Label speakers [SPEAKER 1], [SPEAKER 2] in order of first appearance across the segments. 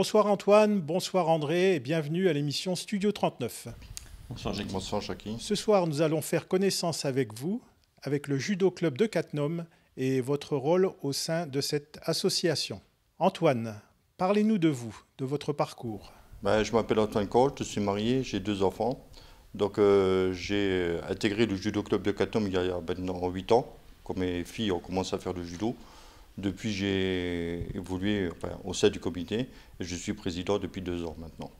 [SPEAKER 1] Bonsoir Antoine, bonsoir André et bienvenue à l'émission Studio 39.
[SPEAKER 2] Bonsoir Jackie.
[SPEAKER 3] Bonsoir Jackie.
[SPEAKER 1] Ce soir, nous allons faire connaissance avec vous, avec le Judo Club de Cattenom et votre rôle au sein de cette association. Antoine, parlez-nous de vous, de votre parcours.
[SPEAKER 3] Je m'appelle Antoine Colt, je suis marié, j'ai 2 enfants. Donc j'ai intégré le Judo Club de Cattenom il y a maintenant 8 ans, quand mes filles ont commencé à faire du judo. Depuis, j'ai évolué au sein du comité et je suis président depuis 2 ans maintenant.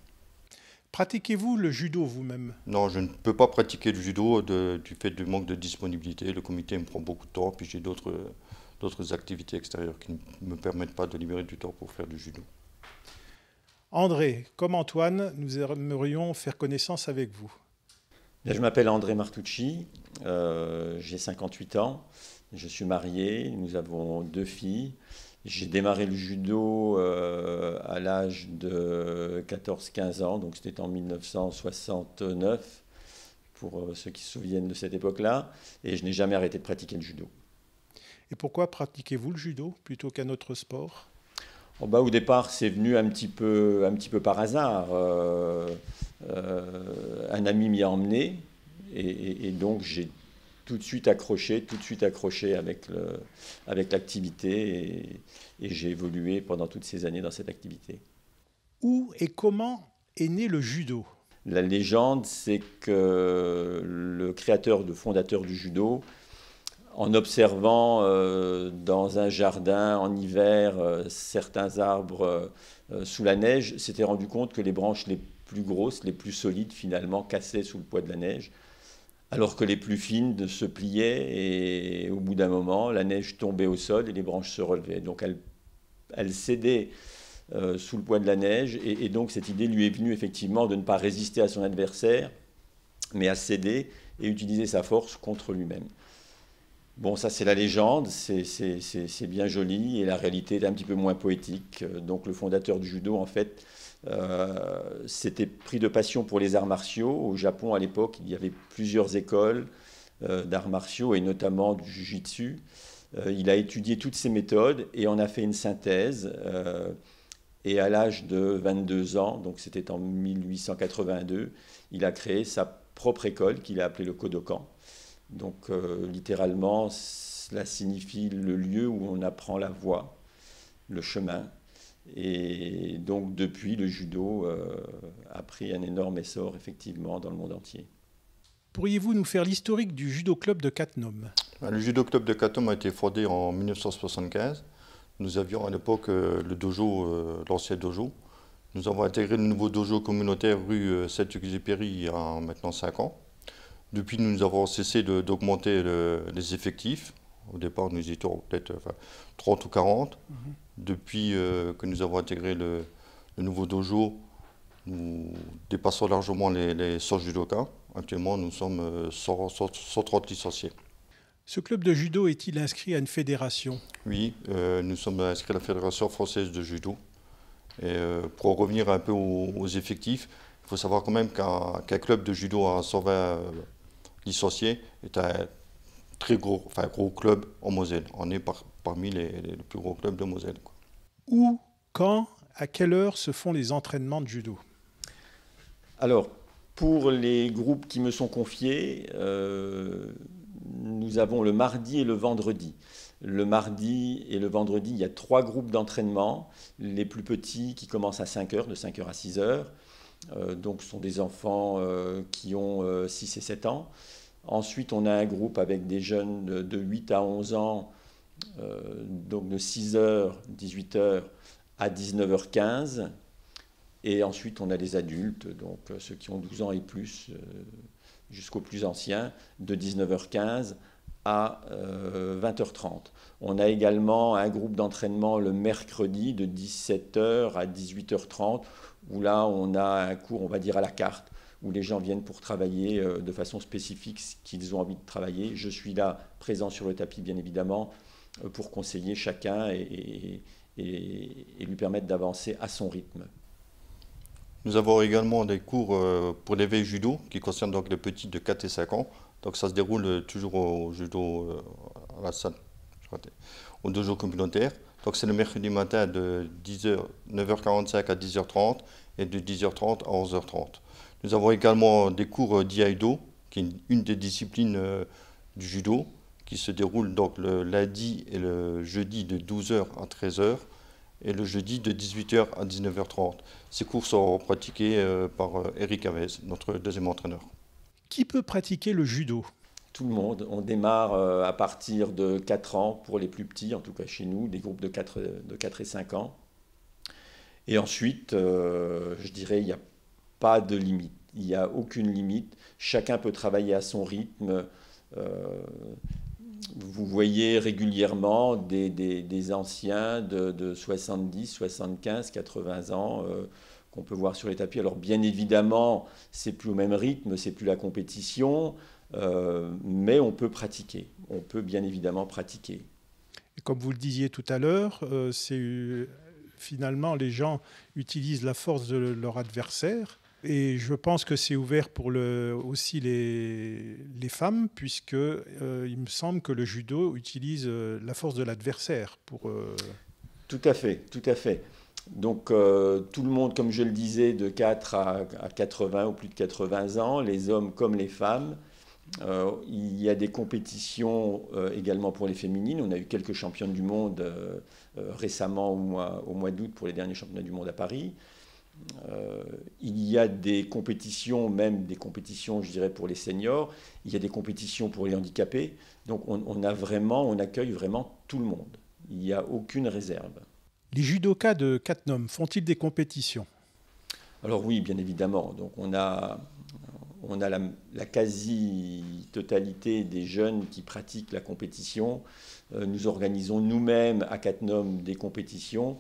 [SPEAKER 1] Pratiquez-vous le judo vous-même?
[SPEAKER 3] Non, je ne peux pas pratiquer le judo du fait du manque de disponibilité. Le comité me prend beaucoup de temps, puis j'ai d'autres activités extérieures qui ne me permettent pas de libérer du temps pour faire du judo.
[SPEAKER 1] André, comme Antoine, nous aimerions faire connaissance avec vous.
[SPEAKER 2] Je m'appelle André Martucci, j'ai 58 ans, je suis marié, nous avons 2 filles. J'ai démarré le judo à l'âge de 14-15 ans, donc c'était en 1969, pour ceux qui se souviennent de cette époque-là, et je n'ai jamais arrêté de pratiquer le judo.
[SPEAKER 1] Et pourquoi pratiquez-vous le judo plutôt qu'un autre sport?
[SPEAKER 2] Au départ, c'est venu un petit peu par hasard. Un ami m'y a emmené, et donc j'ai tout de suite accroché avec l'activité, et j'ai évolué pendant toutes ces années dans cette activité.
[SPEAKER 1] Où et comment est né le judo?
[SPEAKER 2] La légende, c'est que le fondateur du judo, en observant dans un jardin en hiver certains arbres sous la neige, s'était rendu compte que les branches les plus grosses, les plus solides finalement, cassaient sous le poids de la neige, alors que les plus fines se pliaient, et au bout d'un moment, la neige tombait au sol et les branches se relevaient. Donc elle cédait sous le poids de la neige, et donc cette idée lui est venue effectivement de ne pas résister à son adversaire, mais à céder et utiliser sa force contre lui-même. Bon, ça c'est la légende, c'est bien joli, et la réalité est un petit peu moins poétique. Donc le fondateur du judo, en fait, s'était pris de passion pour les arts martiaux. Au Japon, à l'époque, il y avait plusieurs écoles d'arts martiaux, et notamment du jiu-jitsu. Il a étudié toutes ces méthodes et en a fait une synthèse. Et à l'âge de 22 ans, donc c'était en 1882, il a créé sa propre école qu'il a appelée le Kodokan. Donc littéralement, cela signifie le lieu où on apprend la voie, le chemin. Et donc depuis, le judo a pris un énorme essor effectivement dans le monde entier.
[SPEAKER 1] Pourriez-vous nous faire l'historique du Judo Club de Cattenom?
[SPEAKER 3] Le Judo Club de Cattenom a été fondé en 1975. Nous avions à l'époque le dojo, l'ancien dojo. Nous avons intégré le nouveau dojo communautaire rue Saint-Exupéry il y a maintenant 5 ans. Depuis, nous avons cessé d'augmenter les effectifs. Au départ, nous étions peut-être 30 ou 40. Depuis que nous avons intégré le nouveau dojo, nous dépassons largement les 100 judokas. Actuellement, nous sommes 130 licenciés.
[SPEAKER 1] Ce club de judo est-il inscrit à une fédération?
[SPEAKER 3] Oui, nous sommes inscrits à la Fédération française de judo. Et pour revenir un peu aux effectifs, il faut savoir quand même qu'un club de judo à 120 licenciés est un très gros club en Moselle. On est parmi les plus gros clubs de Moselle.
[SPEAKER 1] Où, quand, à quelle heure se font les entraînements de judo?
[SPEAKER 2] Alors, pour les groupes qui me sont confiés, nous avons le mardi et le vendredi. Le mardi et le vendredi, il y a 3 groupes d'entraînement. Les plus petits qui commencent à 5 heures, de 5 heures à 6 heures. Donc ce sont des enfants qui ont 6 et 7 ans. Ensuite, on a un groupe avec des jeunes de 8 à 11 ans, donc de 6 heures, 18 heures à 19h15. Et ensuite, on a les adultes, donc ceux qui ont 12 ans et plus, jusqu'aux plus anciens, de 19h15 à 20h30. On a également un groupe d'entraînement le mercredi de 17h à 18h30, où là, on a un cours, on va dire, à la carte, où les gens viennent pour travailler de façon spécifique ce qu'ils ont envie de travailler. Je suis là, présent sur le tapis, bien évidemment, pour conseiller chacun et lui permettre d'avancer à son rythme.
[SPEAKER 3] Nous avons également des cours pour l'éveil judo, qui concernent donc les petits de 4 et 5 ans. Donc ça se déroule toujours au judo, à la salle, au dojo communautaire. Donc c'est le mercredi matin de 9h45 à 10h30 et de 10h30 à 11h30. Nous avons également des cours d'Iaido, qui est une des disciplines du judo, qui se déroule donc le lundi et le jeudi de 12h à 13h et le jeudi de 18h à 19h30. Ces cours sont pratiqués par Eric Avez, notre deuxième entraîneur.
[SPEAKER 1] Qui peut pratiquer le judo?
[SPEAKER 2] Tout le monde. On démarre à partir de 4 ans pour les plus petits, en tout cas chez nous, des groupes de 4 et 5 ans. Et ensuite, je dirais, il n'y a pas de limite. Il n'y a aucune limite. Chacun peut travailler à son rythme. Vous voyez régulièrement des anciens de 70, 75, 80 ans qu'on peut voir sur les tapis. Alors bien évidemment, c'est plus au même rythme, c'est plus la compétition. Mais on peut pratiquer, on peut bien évidemment pratiquer.
[SPEAKER 1] Et comme vous le disiez tout à l'heure, finalement les gens utilisent la force de leur adversaire et je pense que c'est ouvert pour aussi les femmes puisque il me semble que le judo utilise la force de l'adversaire pour...
[SPEAKER 2] Tout à fait, tout à fait. Donc tout le monde, comme je le disais, de 4 à 80 ou plus de 80 ans, les hommes comme les femmes. Il y a des compétitions également pour les féminines. On a eu quelques championnes du monde récemment au mois d'août pour les derniers championnats du monde à Paris. Il y a des compétitions, même des compétitions, je dirais, pour les seniors. Il y a des compétitions pour les handicapés. Donc on accueille vraiment tout le monde. Il n'y a aucune réserve.
[SPEAKER 1] Les judokas de Cattenom font-ils des compétitions?
[SPEAKER 2] Alors oui, bien évidemment. Donc on a la quasi-totalité des jeunes qui pratiquent la compétition. Nous organisons nous-mêmes à Cattenom des compétitions.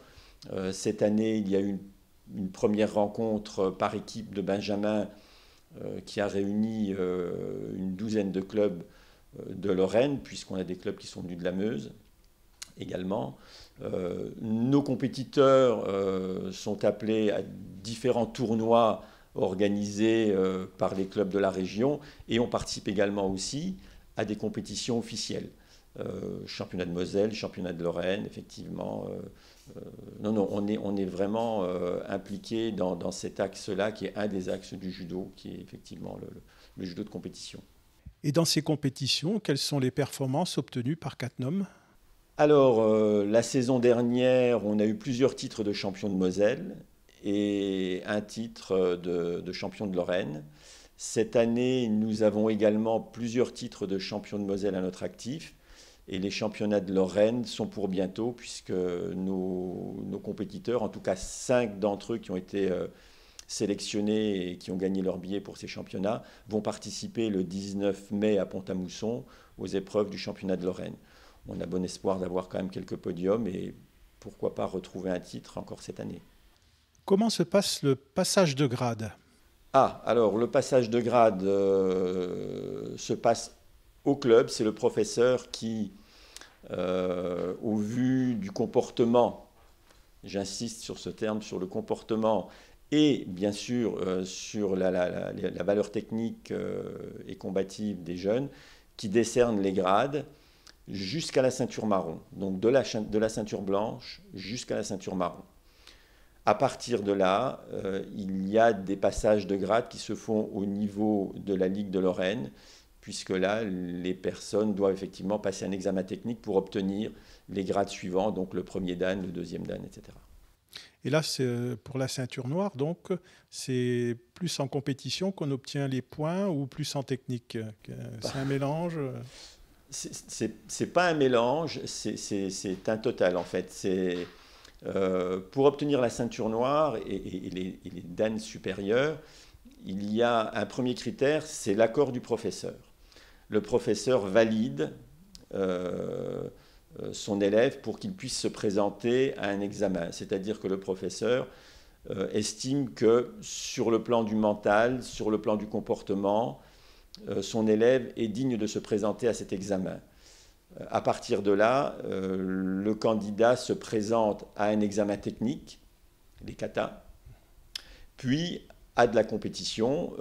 [SPEAKER 2] Cette année, il y a eu une première rencontre par équipe de Benjamin qui a réuni une douzaine de clubs de Lorraine, puisqu'on a des clubs qui sont venus de la Meuse également. Nos compétiteurs sont appelés à différents tournois organisés par les clubs de la région et on participe également aussi à des compétitions officielles. Championnat de Moselle, championnat de Lorraine, effectivement. Non, on est vraiment impliqué dans cet axe-là qui est un des axes du judo, qui est effectivement le judo de compétition.
[SPEAKER 1] Et dans ces compétitions, quelles sont les performances obtenues par Cattenom?
[SPEAKER 2] Alors, la saison dernière, on a eu plusieurs titres de champion de Moselle et un titre de champion de Lorraine. Cette année, nous avons également plusieurs titres de champion de Moselle à notre actif. Et les championnats de Lorraine sont pour bientôt, puisque nos compétiteurs, en tout cas 5 d'entre eux qui ont été sélectionnés et qui ont gagné leur billet pour ces championnats, vont participer le 19 mai à Pont-à-Mousson aux épreuves du championnat de Lorraine. On a bon espoir d'avoir quand même quelques podiums et pourquoi pas retrouver un titre encore cette année.
[SPEAKER 1] Comment se passe le passage de grade?
[SPEAKER 2] Alors le passage de grade se passe au club. C'est le professeur qui, au vu du comportement, j'insiste sur ce terme, sur le comportement, et bien sûr sur la valeur technique et combative des jeunes, qui décerne les grades jusqu'à la ceinture marron, donc de la ceinture blanche jusqu'à la ceinture marron. À partir de là, il y a des passages de grade qui se font au niveau de la Ligue de Lorraine, puisque là, les personnes doivent effectivement passer un examen technique pour obtenir les grades suivants, donc le premier dan, le deuxième dan, etc.
[SPEAKER 1] Et là, c'est pour la ceinture noire, donc c'est plus en compétition qu'on obtient les points ou plus en technique? C'est un mélange?
[SPEAKER 2] C'est pas un mélange, c'est un total en fait. Pour obtenir la ceinture noire et les dan supérieurs, il y a un premier critère, c'est l'accord du professeur. Le professeur valide son élève pour qu'il puisse se présenter à un examen. C'est-à-dire que le professeur estime que sur le plan du mental, sur le plan du comportement, son élève est digne de se présenter à cet examen. À partir de là, le candidat se présente à un examen technique, les katas, puis à de la compétition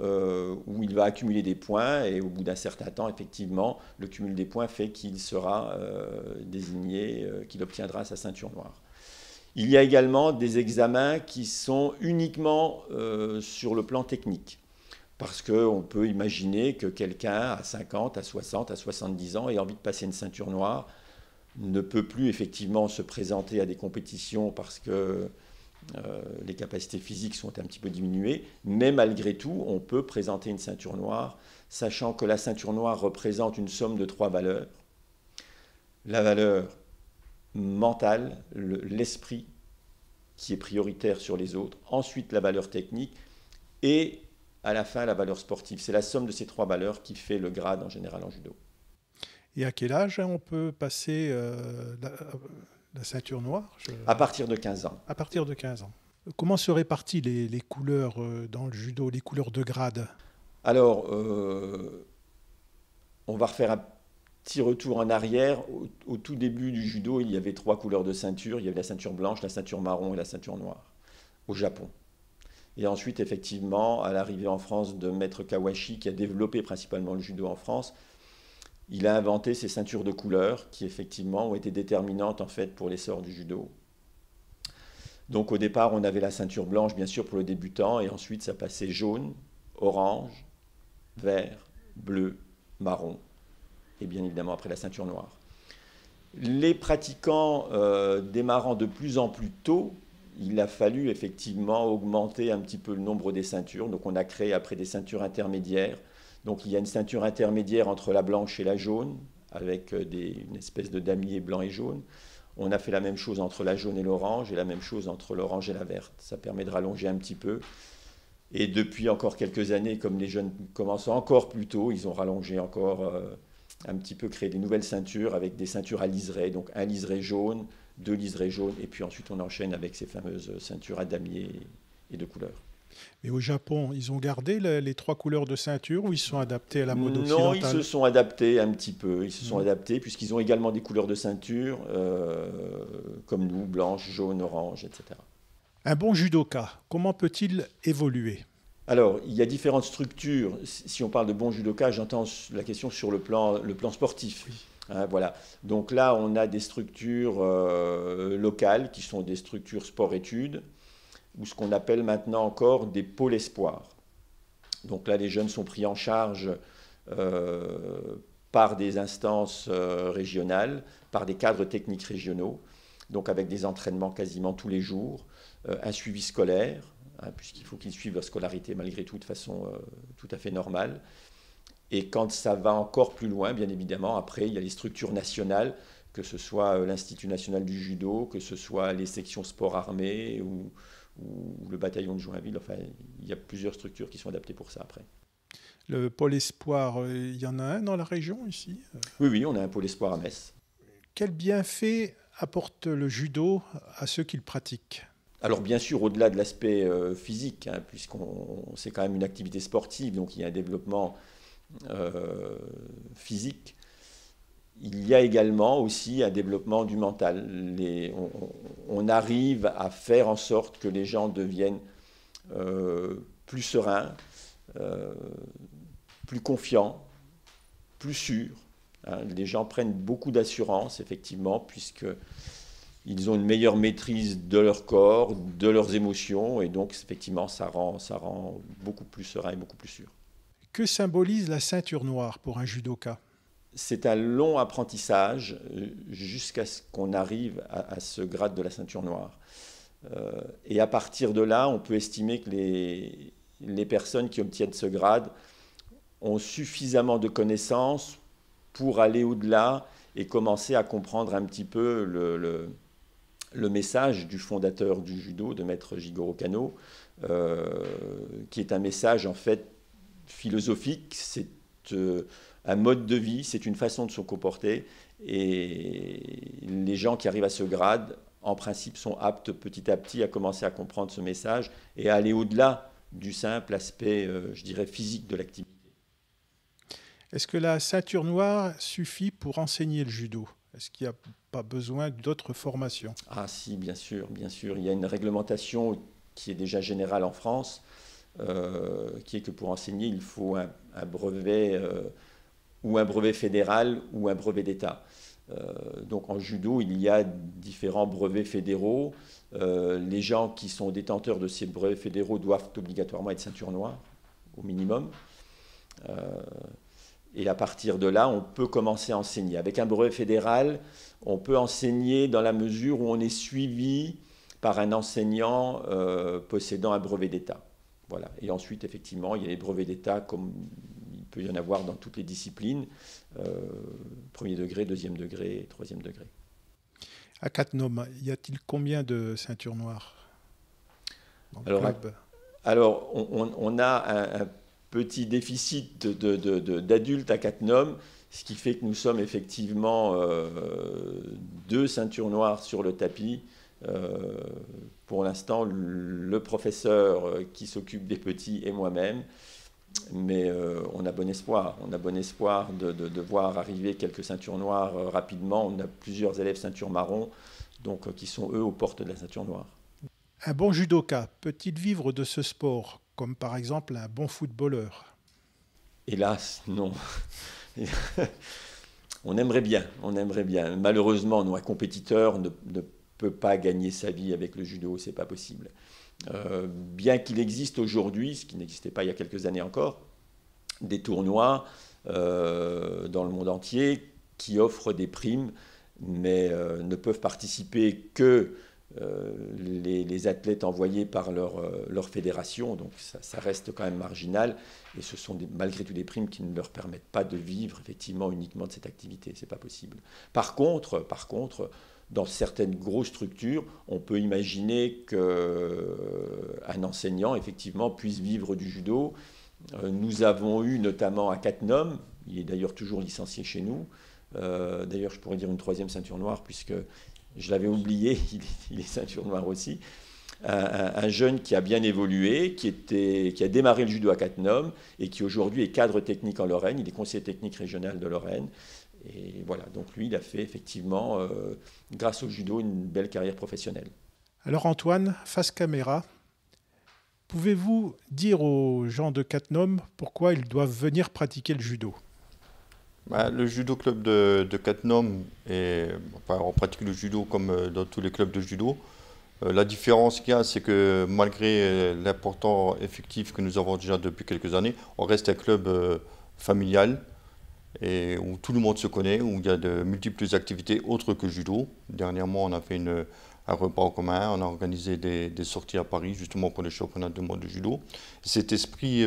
[SPEAKER 2] où il va accumuler des points et au bout d'un certain temps, effectivement, le cumul des points fait qu'il sera désigné, qu'il obtiendra sa ceinture noire. Il y a également des examens qui sont uniquement sur le plan technique. Parce qu'on peut imaginer que quelqu'un à 50, à 60, à 70 ans ait envie de passer une ceinture noire, ne peut plus effectivement se présenter à des compétitions parce que les capacités physiques sont un petit peu diminuées, mais malgré tout, on peut présenter une ceinture noire, sachant que la ceinture noire représente une somme de 3 valeurs. La valeur mentale, l'esprit qui est prioritaire sur les autres, ensuite la valeur technique et à la fin la valeur sportive. C'est la somme de ces 3 valeurs qui fait le grade en général en judo.
[SPEAKER 1] Et à quel âge on peut passer la ceinture noire?
[SPEAKER 2] À partir de 15 ans.
[SPEAKER 1] À partir de 15 ans. Comment se répartissent les couleurs dans le judo, les couleurs de grade?
[SPEAKER 2] Alors, on va refaire un petit retour en arrière. Au tout début du judo, il y avait 3 couleurs de ceinture. Il y avait la ceinture blanche, la ceinture marron et la ceinture noire, au Japon. Et ensuite, effectivement, à l'arrivée en France de Maître Kawashi, qui a développé principalement le judo en France, il a inventé ces ceintures de couleurs qui, effectivement, ont été déterminantes en fait, pour l'essor du judo. Donc, au départ, on avait la ceinture blanche, bien sûr, pour le débutant, et ensuite, ça passait jaune, orange, vert, bleu, marron, et bien évidemment, après la ceinture noire. Les pratiquants démarrant de plus en plus tôt, il a fallu effectivement augmenter un petit peu le nombre des ceintures. Donc on a créé après des ceintures intermédiaires. Donc il y a une ceinture intermédiaire entre la blanche et la jaune, avec une espèce de damier blanc et jaune. On a fait la même chose entre la jaune et l'orange, et la même chose entre l'orange et la verte. Ça permet de rallonger un petit peu. Et depuis encore quelques années, comme les jeunes commencent encore plus tôt, ils ont rallongé encore un petit peu, créé des nouvelles ceintures avec des ceintures à liseré. Donc un liseré jaune, 2 liserés jaunes, et puis ensuite on enchaîne avec ces fameuses ceintures à damier et de couleurs.
[SPEAKER 1] Mais au Japon, ils ont gardé les 3 couleurs de ceinture ou ils sont adaptés à la mode occidentale?
[SPEAKER 2] Non, ils se sont adaptés un petit peu. Ils se sont adaptés puisqu'ils ont également des couleurs de ceinture, comme nous, blanche, jaune, orange, etc.
[SPEAKER 1] Un bon judoka, comment peut-il évoluer?
[SPEAKER 2] Alors, il y a différentes structures. Si on parle de bon judoka, j'entends la question sur le plan sportif.
[SPEAKER 1] Oui.
[SPEAKER 2] Hein, voilà. Donc là, on a des structures locales qui sont des structures sport-études, ou ce qu'on appelle maintenant encore des pôles espoirs. Donc là, les jeunes sont pris en charge par des instances régionales, par des cadres techniques régionaux, donc avec des entraînements quasiment tous les jours, un suivi scolaire, hein, puisqu'il faut qu'ils suivent leur scolarité malgré tout de façon tout à fait normale. Et quand ça va encore plus loin, bien évidemment, après, il y a les structures nationales, que ce soit l'Institut national du judo, que ce soit les sections sport armés ou le bataillon de Joinville. Enfin, il y a plusieurs structures qui sont adaptées pour ça après.
[SPEAKER 1] Le pôle espoir, il y en a un dans la région ici?
[SPEAKER 2] Oui, on a un pôle espoir à Metz.
[SPEAKER 1] Quel bienfait apporte le judo à ceux qui le pratiquent?
[SPEAKER 2] Alors bien sûr, au-delà de l'aspect physique, hein, c'est quand même une activité sportive, donc il y a un développement physique, il y a également aussi un développement du mental. On arrive à faire en sorte que les gens deviennent plus sereins, plus confiants, plus sûrs. Hein. Les gens prennent beaucoup d'assurance, effectivement, puisqu'ils ont une meilleure maîtrise de leur corps, de leurs émotions, et donc effectivement, ça rend beaucoup plus serein et beaucoup plus sûr.
[SPEAKER 1] Que symbolise la ceinture noire pour un judoka?
[SPEAKER 2] C'est un long apprentissage jusqu'à ce qu'on arrive à ce grade de la ceinture noire. Et à partir de là, on peut estimer que les personnes qui obtiennent ce grade ont suffisamment de connaissances pour aller au-delà et commencer à comprendre un petit peu le message du fondateur du judo, de Maître Jigoro Kano, qui est un message en fait philosophique, c'est un mode de vie, c'est une façon de se comporter, et les gens qui arrivent à ce grade, en principe, sont aptes petit à petit à commencer à comprendre ce message et à aller au-delà du simple aspect, je dirais, physique de l'activité.
[SPEAKER 1] Est-ce que la ceinture noire suffit pour enseigner le judo? Est-ce qu'il n'y a pas besoin d'autres formations?
[SPEAKER 2] Ah si, bien sûr, il y a une réglementation qui est déjà générale en France, qui est que pour enseigner, il faut un brevet ou un brevet fédéral ou un brevet d'État. Donc en judo, il y a différents brevets fédéraux. Les gens qui sont détenteurs de ces brevets fédéraux doivent obligatoirement être ceinture noire, au minimum. Et à partir de là, on peut commencer à enseigner. Avec un brevet fédéral, on peut enseigner dans la mesure où on est suivi par un enseignant possédant un brevet d'État. Voilà. Et ensuite, effectivement, il y a les brevets d'État comme il peut y en avoir dans toutes les disciplines, premier degré, deuxième degré, troisième degré.
[SPEAKER 1] À Cattenom, y a-t-il combien de ceintures noires dans le club?
[SPEAKER 2] Alors, on a un petit déficit d'adultes à Cattenom, ce qui fait que nous sommes effectivement 2 ceintures noires sur le tapis. Pour l'instant, le professeur qui s'occupe des petits et moi-même. Mais on a bon espoir. On a bon espoir de voir arriver quelques ceintures noires rapidement. On a plusieurs élèves ceinture marron, donc qui sont eux aux portes de la ceinture noire.
[SPEAKER 1] Un bon judoka peut-il vivre de ce sport, comme par exemple un bon footballeur?
[SPEAKER 2] Hélas, non. On aimerait bien. Malheureusement, un compétiteur ne peut pas gagner sa vie avec le judo, c'est pas possible. Bien qu'il existe aujourd'hui, ce qui n'existait pas il y a quelques années encore, des tournois dans le monde entier qui offrent des primes, mais ne peuvent participer que les athlètes envoyés par leur fédération, donc ça reste quand même marginal, et ce sont malgré tout des primes qui ne leur permettent pas de vivre effectivement uniquement de cette activité, c'est pas possible. Par contre, dans certaines grosses structures, on peut imaginer qu'un enseignant, effectivement, puisse vivre du judo. Nous avons eu notamment à Cattenom, il est d'ailleurs toujours licencié chez nous, d'ailleurs je pourrais dire une 3e ceinture noire, puisque je l'avais oublié, il est ceinture noire aussi, un jeune qui a bien évolué, qui a démarré le judo à Cattenom, et qui aujourd'hui est cadre technique en Lorraine, il est conseiller technique régional de Lorraine. Et voilà, donc lui, il a fait effectivement, grâce au judo, une belle carrière professionnelle.
[SPEAKER 1] Alors Antoine, face caméra, pouvez-vous dire aux gens de Cattenom pourquoi ils doivent venir pratiquer le judo?
[SPEAKER 3] Le judo club de Cattenom, on pratique le judo comme dans tous les clubs de judo. La différence qu'il y a, c'est que malgré l'important effectif que nous avons déjà depuis quelques années, on reste un club familial, et où tout le monde se connaît, où il y a de multiples activités autres que judo. Dernièrement, on a fait un repas en commun, on a organisé des sorties à Paris, justement pour les championnats du monde de judo. Cet esprit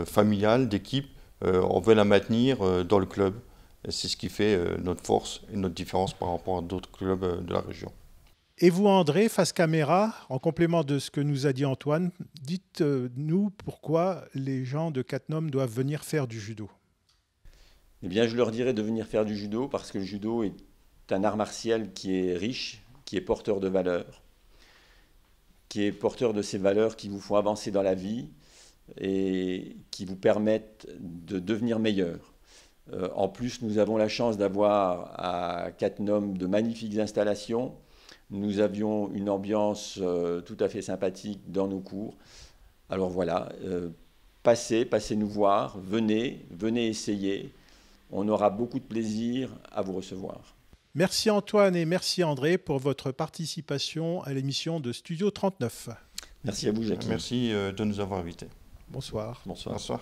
[SPEAKER 3] familial, d'équipe, on veut la maintenir dans le club. C'est ce qui fait notre force et notre différence par rapport à d'autres clubs de la région.
[SPEAKER 1] Et vous, André, face caméra, en complément de ce que nous a dit Antoine, dites-nous pourquoi les gens de Cattenom doivent venir faire du judo.
[SPEAKER 2] Eh bien, je leur dirais de venir faire du judo parce que le judo est un art martial qui est riche, qui est porteur de valeurs, qui est porteur de ces valeurs qui vous font avancer dans la vie et qui vous permettent de devenir meilleur. En plus, nous avons la chance d'avoir à Cattenom de magnifiques installations. Nous avions une ambiance tout à fait sympathique dans nos cours. Alors voilà, passez nous voir, venez essayer. On aura beaucoup de plaisir à vous recevoir.
[SPEAKER 1] Merci Antoine et merci André pour votre participation à l'émission de Studio 39.
[SPEAKER 2] Merci à vous, Jacques.
[SPEAKER 3] Merci de nous avoir invités.
[SPEAKER 1] Bonsoir.
[SPEAKER 2] Bonsoir.
[SPEAKER 3] Bonsoir.